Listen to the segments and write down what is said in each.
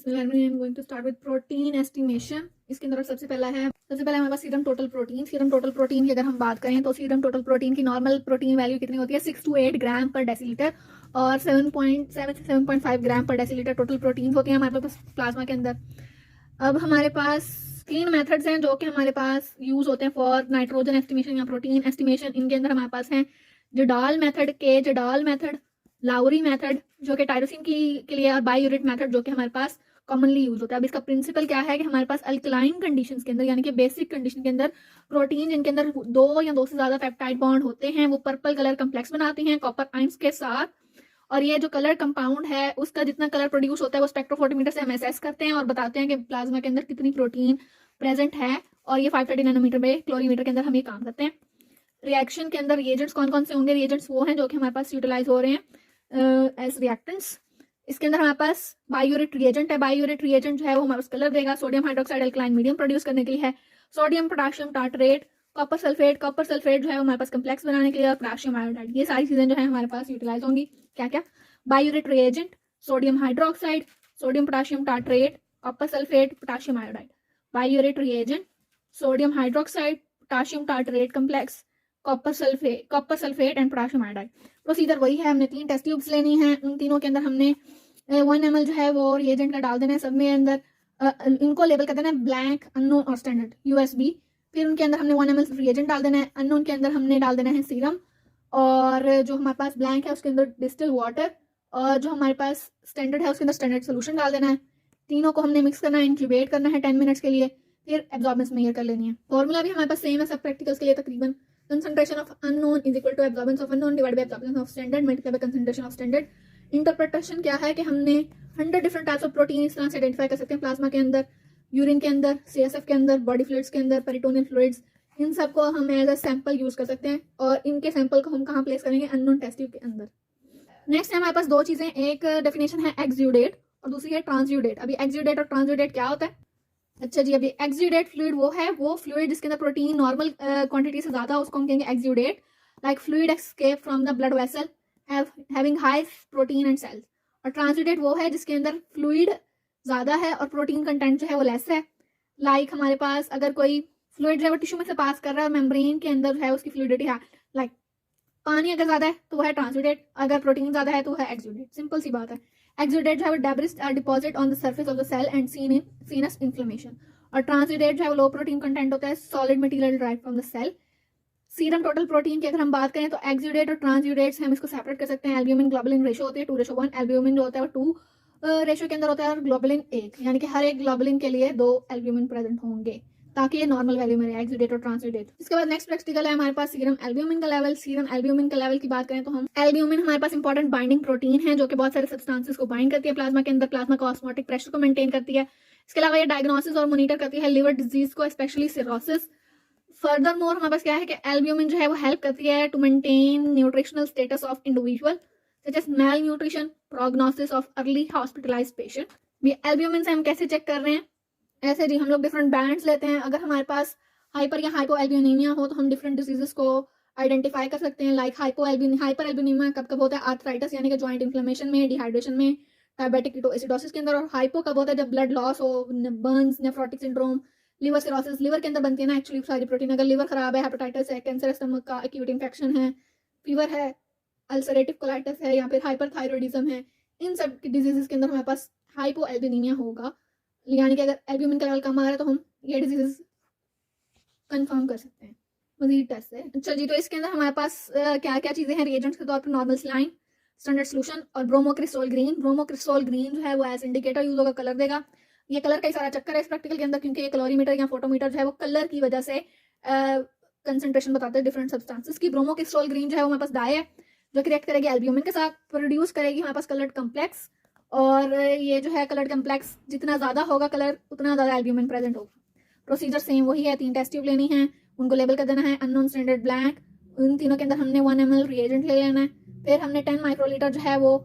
बिस्मिल्लाहिर्रहमानिर्रहीम। Going to start with protein estimation. इसके अंदर सबसे पहले हमारे पास serum total protein. Serum total protein की अगर हम बात करें तो सीरम टोटल प्रोटीन की नॉर्मल प्रोटीन वैल्यू कितनी होती है 6 to 8 ग्राम पर डेसीलीटर और 7.7 से 7.5 ग्राम पर डेसीलीटर टोटल प्रोटीन होती है हमारे पास प्लाज्मा के अंदर। अब हमारे पास 3 मेथड्स हैं जो कि हमारे पास यूज होते हैं फॉर नाइट्रोजन एस्टिमेशन या प्रोटीन एस्टिमेशन। इनके अंदर हमारे पास हैं जडाल मेथड, के जडाल मेथड, लाउरी मेथड जो कि टायरोसिन के लिए, और बायोयूरेट मेथड जो कि हमारे पास कॉमनली यूज होता है। अब इसका प्रिंसिपल क्या है कि हमारे पास अल्कलाइन कंडीशंस के अंदर यानी कि बेसिक कंडीशन के अंदर प्रोटीन जिनके अंदर 2 या 2 से ज्यादा पेप्टाइड बॉन्ड होते हैं वो पर्पल कलर कम्प्लेक्स बनाते हैं कॉपर आयंस के साथ। और ये जो कलर कंपाउंड है उसका जितना कलर प्रोड्यूस होता है वो स्पेक्ट्रोफोटोमीटर से हम असेस करते हैं और बताते हैं कि प्लाज्मा के अंदर कितनी प्रोटीन प्रेजेंट है। और ये 530 नैनोमीटर में क्लोरीमीटर के अंदर हम ये काम करते हैं। रिएक्शन के अंदर रिएजेंट्स कौन कौन से होंगे? रिएजेंट्स वो हैं जो कि हमारे पास यूटिलाइज हो रहे हैं एज रिएक्टेंट्स। इसके अंदर हमारे पास बायोयूरेट रिएजेंट है। बायोयूरेट रिएजेंट जो है वो हमारे पास कलर देगा। Sodium hydroxide alkaline medium produce करने के लिए है। Sodium potassium tartrate, copper sulphate जो है वो हमारे पास कम्प्लेक्स बनाने के लिए, और पोटेशियम आयोडाइड, ये सारी चीजें जो है हमारे पास यूटिलाइज होंगी। क्या क्या? Biuret reagent, sodium hydroxide, sodium potassium tartrate, copper sulphate, potassium iodide. Biuret reagent, sodium hydroxide, potassium tartrate complex, copper sulphate and potassium iodide. Procedure वही है, हमने 3 टेस्ट ट्यूब्स लेनी है। उन तीनों के अंदर हमने 1 ml जो है वो रिएजेंट का डाल देना है सब में अंदर। इनको लेबल कर देना है ब्लैंक, अननोन और स्टैंडर्ड USB। फिर उनके अंदर हमने 1 ml रिएजेंट डाल देना है। अननोन के अंदर हमने डाल देना है सीरम, और जो हमारे पास ब्लैंक है उसके अंदर डिस्टिल वाटर, और जो हमारे पास स्टैंडर्ड है उसके अंदर स्टैंडर्ड सोल्यूशन डाल देना है। तीनों को हमने मिक्स करना है, इंक्यूबेट करना है 10 मिनट्स के लिए। फिर एब्जॉर्बेंस मेजर कर लेनी है। फॉर्मूला भी हमारे पास सेम है सब प्रैक्टिकल्स के लिए तकरीबन। concentration of unknown is equal to absorbance of unknown divided by absorbance of standard multiplied by concentration of standard। Interpretation क्या है कि हमने 100 डिफरेंट टाइप्स ऑफ प्रोटीन इस तरह से आइडेंटिफाई कर सकते हैं प्लाज्मा के अंदर, यूरिन के अंदर, CSF के अंदर, बॉडी फ्लूइड्स के अंदर, पेरिटोनियल फ्लूइड्स। इन सबको हम एज अ सैंपल यूज कर सकते हैं और इनके सैंपल को हम कहाँ प्लेस करेंगे? अननोन टेस्ट ट्यूब के अंदर। नेक्स्ट है हमारे पास 2 चीजें, एक डेफिनेशन है एक्सुडेट और दूसरी है ट्रांसुडेट। अभी एक्सुडेट और ट्रांसुडेट क्या होता है? अच्छा जी, अभी एक्सुडेट फ्लूइड वो फ्लूइड जिसके अंदर प्रोटीन नॉर्मल क्वांटिटी से ज्यादा, उसको हम कहेंगे exudate. Like fluid escape from the blood vessel having high protein and cells. और ट्रांसुडेट वो है जिसके अंदर फ्लूइड ज्यादा है और प्रोटीन कंटेंट जो है वो लेस है। लाइक हमारे पास अगर कोई फ्लूइड जो है वो टिश्यू में से पास कर रहा है, मेम्ब्रेन के अंदर है उसकी फ्लूइडिटी है, लाइक पानी अगर ज्यादा है तो वो है ट्रांसुडेट, अगर प्रोटीन ज्यादा है तो वो है एक्सुडेट। सिंपल सी बात है। एक्सुडेट जो है वो debris are deposit on the surface of the cell and seen in sinus inflammation. और ट्रांसुडेट जो है वो लो प्रोटीन कंटेंट होता है, solid material drive from the cell. Serum total protein की अगर हम बात करें तो एक्सुडेट और ट्रांसुडेट्स हम इसको सेपरेट कर सकते हैं। एल्ब्यूमिन ग्लोबुलिन रेशो होती है 2:1। एल्ब्यूमिन जो होता है वो 2 रेशो के अंदर होता है और ग्लोबुलिन 1, यानी कि हर एक ग्लोबुलिन के लिए 2 एल्ब्यूमिन प्रेजेंट होंगे ताकि ये नॉर्मल वैल्यू में रहे, एक्सुडेट और ट्रांसुडेट। इसके बाद नेक्स्ट प्रैक्टिकल है हमारे पास सीरम एल्ब्यूमिन का लेवल। सीरम एल्ब्यूमिन का लेवल की बात करें तो हम एल्ब्यूमिन हमारे पास इंपॉर्टेंट बाइंडिंग प्रोटीन है जो कि बहुत सारे सब्सटेंसेस को बाइंड करती है प्लाज्मा के अंदर, प्लाज्मा का ऑस्मोटिक प्रेशर को मेंटेन करती है। इसके अलावा ये डायग्नोसिस और मॉनिटर करती है लिवर डिजीज को, स्पेशली सिरोसिस। फर्दर मोर हमारे पास क्या है कि एल्ब्यूमिन जो है वो हेल्प करती है to maintain nutritional status of individual such as malnutrition, prognosis of early hospitalised patient. भी एल्ब्यूमिन से हम कैसे चेक कर रहे हैं? ऐसे जी, हम लोग डिफरेंट बैंड्स लेते हैं। अगर हमारे पास हाइपर या हाइपो एल्ब्यूमिनिया हो तो हम डिफरेंट डिजीजेस को आइडेंटिफाई कर सकते हैं। लाइक हाइपर एल्ब्यूमिनिया कब कब होता है? आर्थराइटिस यानी कि जॉइंट इन्फ्लेमेशन में, डिहाइड्रेशन में, डायबिटिक कीटोएसिडोसिस के अंदर। और हाइपो कब होता है? जब ब्लड लॉस हो, Burns, nephrotic syndrome, liver cirrhosis. Liver के अंदर बनती है ना एक्चुअली सारी प्रोटीन। अगर लिवर खराब है, हेपेटाइटिस है, कैंसर स्टमक का, एक्यूट इन्फेक्शन है, फीवर है, अल्सरेटिव कोलाइटिस है या फिर हाइपरथायरॉइडिज्म है, इन सब डिजीजेस के अंदर हमारे पास हाइपो एल्ब्यूमिनिया होगा। यानी कि अगर एल्ब्यूमिन का लेवल कम आ रहा है तो हम ये डिजीज कंफर्म कर सकते हैं मजीद टेस्ट से। अच्छा जी, तो इसके अंदर हमारे पास क्या क्या चीजें हैं रिएजेंट्स के तौर पर? नॉर्मल सलाइन, स्टैंडर्ड सोल्यूशन और ब्रोमोक्रिसोल ग्रीन। ब्रोमोक्रिसोल ग्रीन जो है वो एज इंडिकेटर यूज होगा, कलर देगा। ये कलर का ही सारा चक्कर है इस प्रैक्टिकल के अंदर, क्योंकि ये कैलोरीमीटर या फोटोमीटर जो है वो कलर की वजह से कंसंट्रेशन बताते हैं डिफरेंट सब्सटेंसेस की। ब्रोमोक्रिसोल ग्रीन जो है वो हमारे पास डाई है जो कि रिएक्ट करेगी एल्ब्यूमिन के साथ, प्रोड्यूस करेगी हमारे पास कलर्ड कम्प्लेक्स। और ये जो है कलर्ड कम्प्लेक्स जितना ज्यादा होगा कलर उतना ज्यादा एल्ब्यूमिन प्रेजेंट होगा। प्रोसीजर सेम वही है, 3 टेस्ट ट्यूब लेनी है, उनको लेबल कर देना है अननोन, स्टैंडर्ड, ब्लैंक। उन तीनों के अंदर हमने 1 ml रिएजेंट ले लेना है। फिर हमने 10 माइक्रोलीटर जो है वो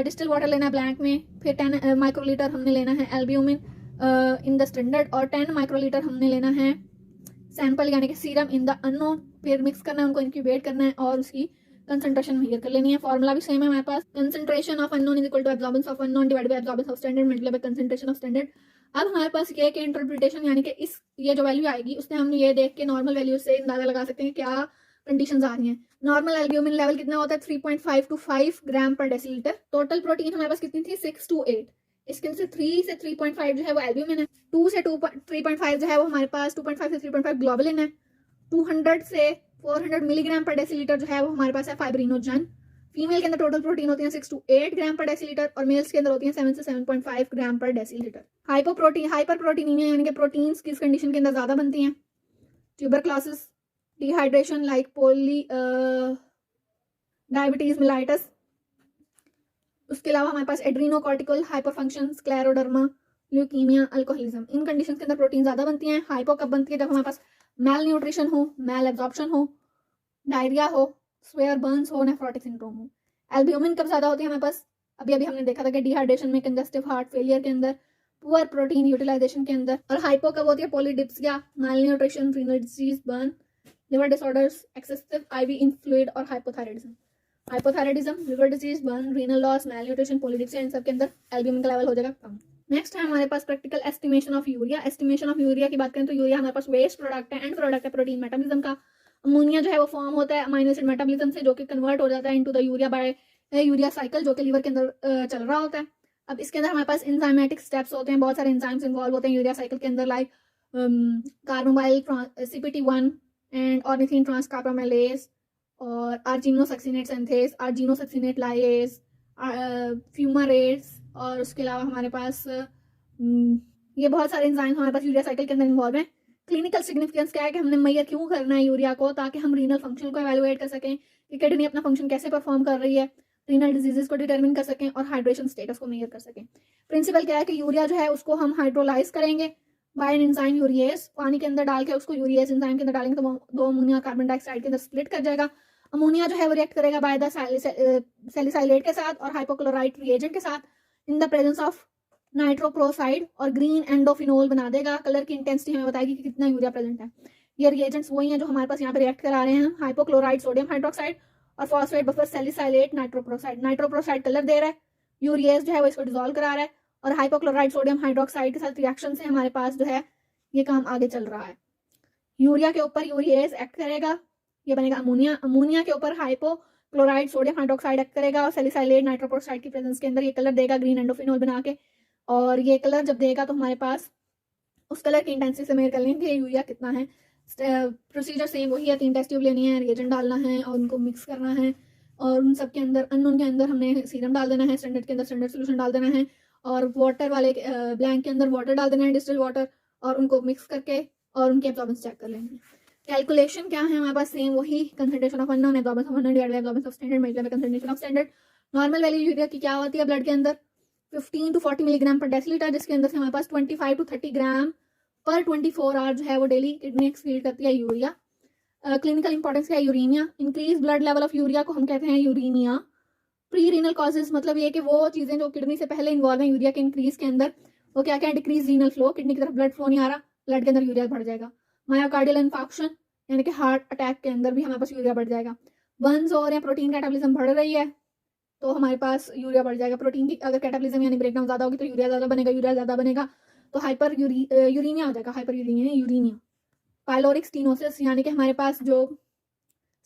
डिस्टिल वाटर लेना है ब्लैंक में। फिर 10 माइक्रोलीटर हमने लेना है एल्ब्यूमिन इन द स्टैंडर्ड, और 10 माइक्रोलीटर हमने लेना है सैंपल यानी कि सीरम इन द अननोन। फिर मिक्स करना है, उनको इंक्यूबेट करना है और उसकी कंसंट्रेशन मेजर कर लेनी है। फॉर्मूला भी सेम है हमारे पास, concentration of unknown is equal to absorbance of unknown divided by absorbance of standard multiply by concentration of standard. अब हमारे पास ये के इंटरप्रिटेशन यानी कि इस ये जो वैल्यू आएगी उससे हम ये देख के नॉर्मल वैल्यू से अंदाजा लगा सकते हैं क्या कंडीशंस आ रही हैं। नॉर्मल एल्ब्यूमिन लेवल कितना होता है 3.5 टू 5 ग्राम पर डेसीलीटर। टोटल प्रोटीन हमारे पास कितनी थी 6 टू 8। इसके अंदर से 3 से 3.5 जो है वो एल्ब्यूमिन है, 2 से 3.5 जो है वो हमारे पास 2.5 से 3.5 ग्लोबुलिन है, 200 से 400 मिलीग्राम पर डेसीलीटर जो है वो हमारे पास है फाइब्रिनोजन। फीमेल के अंदर टोटल प्रोटीन होती है 6 टू 8 ग्राम पर डेसीलीटर और मेल्स के अंदर होती है 7 से 7.5 ग्राम पर डेसीलीटर। हाइपर प्रोटीनीमिया यानी कि प्रोटीन्स किस कंडीशन के अंदर ज्यादा बनती हैं, ट्यूबरक्लोसिस, डिहाइड्रेशन लाइक पोली डायबिटीज मिलाइटस। उसके अलावा हमारे पास एड्रीनोकॉर्टिकल हाइपरफंक्शन, स्क्लेरोडर्मा, ल्यूकीमिया, अल्कोहलिज्म। इन कंडीशन के अंदर प्रोटीन ज्यादा बनती हैं। हाइपो कब बनती है जब हमारे पास मेल न्यूट्रिशन हो, मेल एब्जॉर्प्शन हो, डायरिया हो, स्वेयर बर्न्स हो, नेफ्रोटिक सिंड्रोम हो। एल्ब्यूमिन कब ज्यादा होती है हमारे पास, अभी अभी हमने देखा था कि डिहाइड्रेशन में, कंजस्टिव हार्ट फेलियर के अंदर, पुअर प्रोटीन यूटिलाइजेशन के अंदर। और हाइपो कब होती है polydipsia, malnutrition, renal disease, burn, liver disorders, excessive IV in fluid और hypothyroidism. Hypothyroidism, liver disease, burn, renal loss, malnutrition, polydipsia, इन सब के अंदर एल्ब्यूमिन का लेवल हो जाएगा कम। नेक्स्ट है हमारे पास practical estimation of urea. Estimation of urea की बात करें तो यूरिया हमारे पास वेस्ट प्रोडक्ट है, एंड प्रोडक्ट है प्रोटीन मेटाबॉलिज्म का। अमोनिया जो है वो फॉर्म होता है अमाइनो एसिड मेटाबॉलिज्म से, जो कि कन्वर्ट हो जाता है into the urea by urea cycle, जो कि लीवर के अंदर चल रहा होता है। अब इसके अंदर हमारे पास एंजाइमेटिक स्टेप्स होते हैं, बहुत सारे एंजाइम्स इन्वॉल्व होते हैं यूरिया साइकिल के अंदर, like carbamoyl CPT1 and ornithine transcarbamylase और आर्जिनोसक्सिनेट सिंथेस, आर्जिनोसक्सिनेट लाइएज, फ्यूमारेट्स। और उसके अलावा हमारे पास ये बहुत सारे एंजाइम्स हमारे पास यूरिया साइकिल के अंदर इन्वॉल्व हैं। क्लिनिकल सिग्निफिकेंस क्या है कि हमने मेजर क्यों करना है यूरिया को, ताकि हम रीनल फंक्शन को एवेलुएट कर सकें कि किडनी अपना फंक्शन कैसे परफॉर्म कर रही है, रीनल डिजीजेस को डिटरमिन कर सकें और हाइड्रेशन स्टेटस को मेजर कर सकें। प्रिंसिपल क्या है कि यूरिया जो है उसको हम हाइड्रोलाइज करेंगे बाय एन एंजाइम यूरिएज, पानी के अंदर डाल के उसको यूरिएज एंजाइम के अंदर डालेंगे तो दो अमोनिया कार्बन डाइऑक्साइड के अंदर स्प्लिट कर जाएगा। अमोनिया जो है वो रिएक्ट करेगा बाय द सैलिसाइलेट के साथ और हाइपोक्लोराइट रिएजेंट के साथ in the presence of nitroprusside और ग्रीन एंडोफिनोल बना देगा। कलर की इंटेंसिटी हमें बताएगी कि कितना यूरिया प्रेजेंट है। ये रिएजेंट्स वही हैं जो हमारे पास यहाँ पे रिएक्ट करा रहे हैं, हाइपोक्लोराइड सोडियम हाइड्रोक्साइड और phosphate buffer salicylate nitroprusside. Nitroprusside colour दे रहा है, यूरिएज जो है वो इसको डिसॉल्व करा रहा है और हाइपोक्लोराइड सोडियम हाइड्रोक्साइड के साथ रिएक्शन से हमारे पास जो है ये काम आगे चल रहा है। यूरिया के ऊपर यूरिएज एक्ट करेगा, ये बनेगा अमोनिया। अमोनिया के ऊपर हाइपोक्लोराइड सोडियम हाइड्रोक्साइड एक्ट करेगा और सैलिसाइलेट नाइट्रोप्रोसाइड की प्रेजेंस के अंदर ये कलर देगा ग्रीन एंडोफिनोल बना के। और ये कलर जब देगा तो हमारे पास उस कलर की इंटेंसिटी से मेजर कर लेंगे कि यूरिया कितना है। प्रोसीजर सेम वही है, 3 टेस्ट ट्यूब लेनी है, रिएजेंट डालना है और उनको मिक्स करना है और उन सब के अंदर अननोन के अंदर हमने सीरम डाल देना है, स्टैंडर्ड के अंदर स्टैंडर्ड सोल्यूशन डाल देना है और वाटर वाले ब्लैंक के अंदर वाटर डाल देना है, डिस्टिल वाटर, और उनको मिक्स करके और उनके एब्जॉर्बेंस चेक कर लेंगे। कैलकुलेशन क्या है हमारे पास सेम वही, concentration of unknown, absorbance of unknown divided by absorbance of standard multiply by concentration of standard. Normal value urea की क्या होती है ब्लड के अंदर 15 टू 40 मिलीग्राम पर डेसीलीटर, जिसके अंदर से हमारे पास 25 टू 30 ग्राम पर 24 आवर जो है वो डेली किडनी एक्सक्रीट करती है यूरिया। क्लिनिकल इंपॉर्टेंस क्या है Urania, increase blood level of urea को हम कहते हैं यूरेनिया। प्री रीनल कॉजेज मतलब ये कि वो चीजें जो किडनी से पहले इन्वॉल्व है यूरिया के इंक्रीज के अंदर, वो क्या क्या है, डिक्रीज रीनल फ्लो, किडनी की तरफ ब्लड फ्लो नहीं आ रहा, ब्लड के अंदर यूरिया बढ़ जाएगा। मायोकार्डियल इन्फाक्शन यानी कि हार्ट अटैक के अंदर भी हमारे पास यूरिया बढ़ जाएगा। बर्न्स हो रहे हैं, प्रोटीन कैटाबॉलिज्म बढ़ रही है तो हमारे पास यूरिया बढ़ जाएगा। प्रोटीन की अगर कैटाबॉलिज्म यानी ब्रेकडाउन ज्यादा होगी तो यूरिया ज्यादा बनेगा, यूरिया ज्यादा बनेगा तो हाइपर यूरीमिया हो जाएगा, हाइपर यूरीमिया। पाइलोरिक स्टीनोसिस यानी कि हमारे पास जो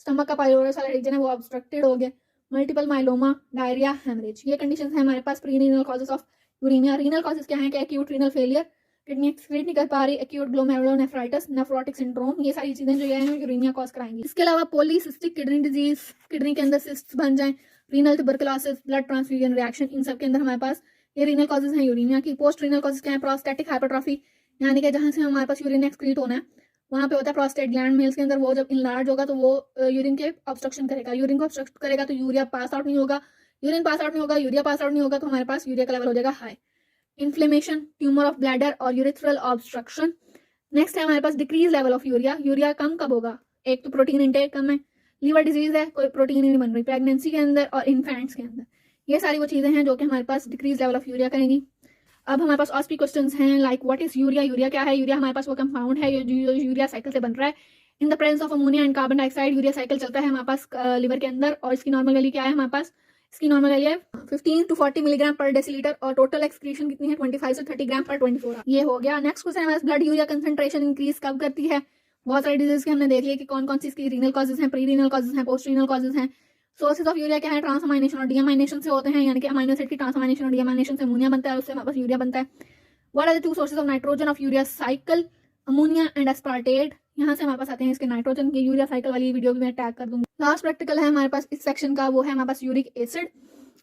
स्टमक का पाइलोरस वाला रीजन है वो ऑब्स्ट्रक्टेड हो गया। मल्टीपल माइलोमा, डायरिया, हेमरेज, ये कंडीशंस है हमारे पास pre renal causes of uraemia. Renal causes क्या है कि acute renal failure, kidney excrete नहीं कर पा रही, एक्यूट ग्लोमेरुलोनेफ्राइटिस, नेफ्रोटिक सिंड्रोम, ये सारी चीजें जो है यूरीमिया कॉज कराएंगी। इसके अलावा पॉलीसिस्टिक किडनी डिजीज, किडनी के अंदर सिस्ट्स बन जाए, renal tuberculosis, blood transfusion reaction, इन सब के अंदर हमारे पास ये रीनल कॉजेज हैं यूरीमिया की। पोस्ट रीनल कॉजेज क्या है, प्रोस्टेटिक हाइपरट्रॉफी यानी कि जहां से हमारे पास यूरिन एक्सक्रीट होना है वहां पे होता है प्रोस्टेट ग्लैंड मेल्स के अंदर, वो जब इनलार्ज होगा तो वो यूरिन के ऑब्स्ट्रक्शन करेगा, यूरिन को ऑब्स्ट्रक्ट करेगा तो यूरिया पास आउट नहीं होगा, यूरिन पास आउट नहीं होगा, यूरिया पास आउट नहीं होगा तो हमारे पास यूरिया का लेवल हो जाएगा high. Inflammation, tumour of bladder और यूरिथ्रल ऑब्स्ट्रक्शन। नेक्स्ट है हमारे पास decrease level of urea, urea कम कब होगा, एक तो प्रोटीन इंटेक कम है, लीवर डिजीज है, कोई प्रोटीन नहीं बन रही प्रेगनेंसी के अंदर और इन्फेंट्स के अंदर, ये सारी वो चीजें हैं जो कि हमारे पास डिक्रीज लेवल ऑफ यूरिया करेंगी। अब हमारे पास और भी क्वेश्चंस हैं like what is urea, urea क्या है। यूरिया हमारे पास वो कंपाउंड है जो यूरिया साइकिल से बन रहा है, in the presence of ammonia and carbon dioxide urea cycle चलता है हमारे पास लिवर के अंदर, और इसकी नॉर्मल वैल्यू क्या है हमारे पास, इसकी नॉर्मल वैल्यू है 15 to 40 मिलीग्राम पर डेसीलीटर, और टोटल एक्सक्रीशन कितनी है 25 से 30 ग्राम पर 24 आवर। ये हो गया। नेक्स्ट क्वेश्चन हमारे ब्लड यूरिया कंसंट्रेशन इंक्रीज कब करती है। बहुत सारे डिजीज के हमने देख लिया कि कौन कौन सी इसकी रीनल कॉजेज हैं, प्री रीनल कॉजेज हैं, पोस्ट रीनल कॉजेज हैं। सोर्सेज ऑफ यूरिया क्या है, ट्रांसअमाइनेशन और डीअमाइनेशन से होते हैं, यानी कि अमाइनो एसिड की ट्रांसअमाइनेशन और डीअमाइनेशन से अमोनिया बनता है, उससे हमारे पास यूरिया बनता है। What are the two sources of nitrogen of urea cycle, ammonia and aspartate. यहाँ से हमारे पास आते हैं इसके नाइट्रोजन के। यूरिया साइकिल वाली वीडियो भी मैं टैग कर दूंगी। लास्ट प्रैक्टिकल है हमारे पास इस सेक्शन का, वो है हमारे पास यूरिक एसिड।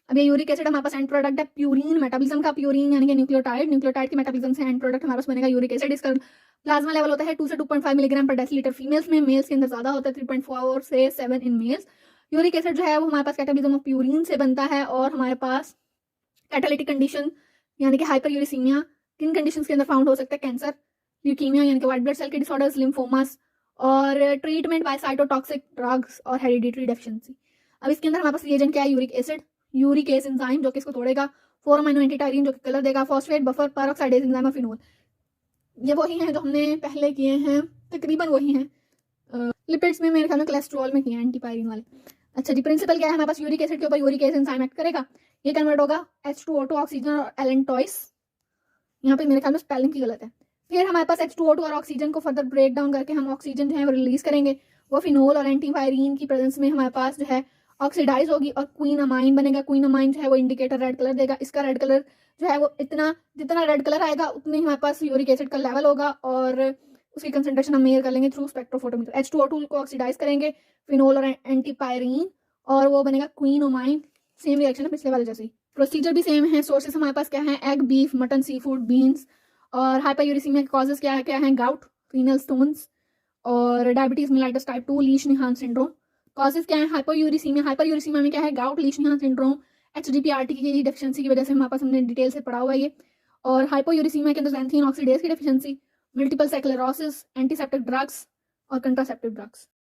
अब ये यूरिक एसिड हमारे पास एंड प्रोडक्ट है प्यूरिन मेटाबॉलिज्म का। प्यूरिन यानी कि न्यूक्लियोटाइड, न्यूक्लियोटाइड के मेटाबॉलिज्म से एंड प्रोडक्ट हमारे पास बनेगा यूरिक एसिड। इसका प्लाज्मा लेवल होता है 2 से 2.5 मिलीग्राम पर डेसीलीटर फीमेल्स में, मेल्स के अंदर ज्यादा होता है 3.4 से 7 इन मेल्स। यूरिक एसिड जो है वो हमारे पास कैटाबॉलिज्म ऑफ प्यूरिन से बनता है, और हमारे पास कैटालिटिक कंडीशन यानी कि हाइपर यूरिसीमिया किन कंडीशंस के अंदर फाउंड हो सकता है, कैंसर, ल्यूकीमिया यानी कि व्हाइट ब्लड सेल के डिसऑर्डर्स, लिम्फोमास, और ट्रीटमेंट बाय साइटोटॉक्सिक ड्रग्स और हेरिडिटरी डेफिशिएंसी। अब इसके अंदर हमारे पास रिएजेंट क्या है, यूरिक एसिड, यूरिकेस एंजाइम जो कि इसको तोड़ेगा, 4 अमीनो एंटी टायरीन जो कि कलर देगा, फॉस्फेट बफर, पेरोक्साइडेज एंजाइम और फिनोल। ये वही हैं जो हमने पहले किए हैं, तकरीबन वही हैं। लिपिड्स में मेरे ख्याल में कोलेस्ट्रॉल में किए हैं एंटीपायरिन वाले। अच्छा जी, प्रिंसिपल क्या है हमारे पास, यूरिक एसिड के ऊपर यूरिकेस एंजाइम एक्ट करेगा, ये कन्वर्ट होगा H2O2 ऑक्सीजन और एलेंटॉइस। यहाँ पे मेरे ख्याल में स्पेलिंग की गलत है। फिर हमारे पास H2O2 और ऑक्सीजन को फर्दर ब्रेक डाउन करके हम ऑक्सीजन जो है वो रिलीज करेंगे, वो फिनोल और एंटीपायरीन की प्रेजेंस में हमारे पास जो है ऑक्सीडाइज होगी और क्वीन अमाइन बनेगा। क्वीन अमाइन जो है वो इंडिकेटर रेड कलर देगा। इसका रेड कलर जो है वो इतना जितना रेड कलर आएगा उतने ही हमारे पास यूरिक एसिड का लेवल होगा, और उसकी कंसंट्रेशन हम मेजर कर लेंगे थ्रू स्पेक्ट्रोफोटोमीटर। H2O2 को ऑक्सीडाइज करेंगे फिनोल और एंटीपायरीन, और वो बनेगा क्वीन अमाइन। सेम रिएक्शन है पिछले वाले जैसे ही, प्रोसीजर भी सेम है। सोर्सेस हमारे पास क्या है, egg, beef, mutton, sea food, beans. और हाइपरयूरिसीमिया के कॉजेज क्या है गाउट, रीनल स्टोन्स, और diabetes mellitus type 2, Lesch Nyhan syndrome. Causes क्या है, हाइपरयूरिसीमिया में क्या है, गाउट, लीश-नीहान सिंड्रोम, HDPRT की डेफिशिएंसी की वजह से हमारे पास हमने डिटेल से पढ़ा हुआ है ये। और हाइपोयूरिसीमिया के अंदर ज़ैंथीन ऑक्सीडेज की deficiency, multiple sclerosis, antiseptic drugs और कंट्रासेप्टिव ड्रग्स।